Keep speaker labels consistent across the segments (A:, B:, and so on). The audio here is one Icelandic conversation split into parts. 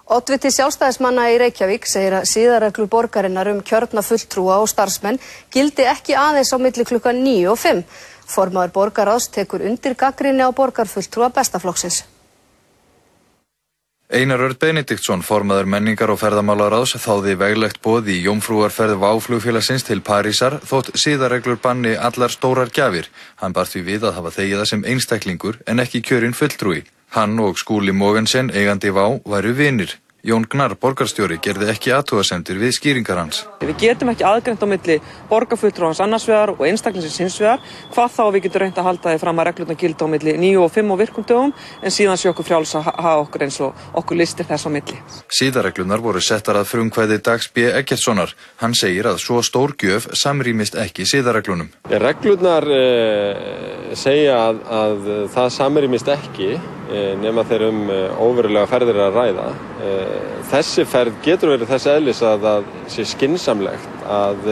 A: Oddviti Sjálfstæðismanna í Reykjavík segir að siðareglur borgarinnar kjörna fulltrúa og starfsmenn gildi ekki aðeins á milli klukkan 9 og 5. Formaður borgarráðs tekur undir gagnrýni á borgarfulltrúa Bestaflokksins.
B: Einar Örn Benediktsson, formaður menningar- og ferðamálaráðs, þáði veglegt boð í jómfrúarferð WOW flugfélagsins til Parísar þótt siðareglur banni allar stórar gjafir. Hann bar því við að hafa þegið það sem einstaklingur en ekki kjörinn fulltrúi. Hann og Skúli Mogensen, eigandi WOW, væru vinir. Jón Gnarr, borgarstjóri, gerði ekki athugasemdir við skýringar hans.
C: Við getum ekki aðgreint á milli borgarfulltrúans annars vegar og einstaklingsins hins vegar. Hvað þá við getum reynt að halda því fram að reglurnar gilda á milli 9 og 5 og virkum dögum, en síðan sé okkur frjáls að hafa okkur eins og okkur listir þess á milli.
B: Siðareglurnar voru settar að frumkvæði Dags B. Eggertssonar. Hann segir að svo stór gjöf samrýmist ekki siðareglunum.
D: Reglurnar segja að það samrýmist ekki nema þeir óverulega ferðir að ræða. Þessi ferð getur verið þess eðlis að það sé skynsamlegt að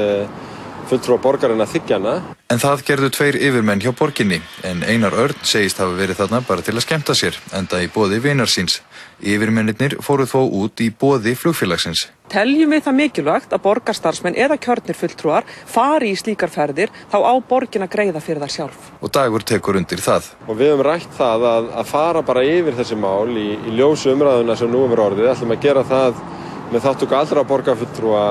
D: fulltrúa borgarinn að þiggja hana.
B: En það gerðu 2 yfirmenn hjá borginni, en Einar Örn segist hafa verið þarna bara til að skemmta sér, enda í boði vinar síns. Yfirmennirnir fóru þó út í boði flugfélagsins.
C: Teljum við það mikilvægt að borgarstarfsmenn eða kjörnir fulltrúar fari í slíkar ferðir, þá á borgin að greiða fyrir það sjálf.
B: Og Dagur tekur undir það.
D: Og við höfum rætt það að fara bara yfir þessi mál í ljósu umræðuna sem nú orðið. Ætlum að gera það með þátttöku allra borgarfulltrúa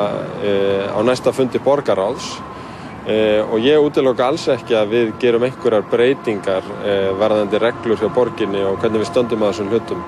D: á næsta fundi borgarráðs. Og ég útiloka alls ekki að við gerum einhverjar breytingar varðandi reglur hjá borginni og hvernig við stöndum að þessum hlutum.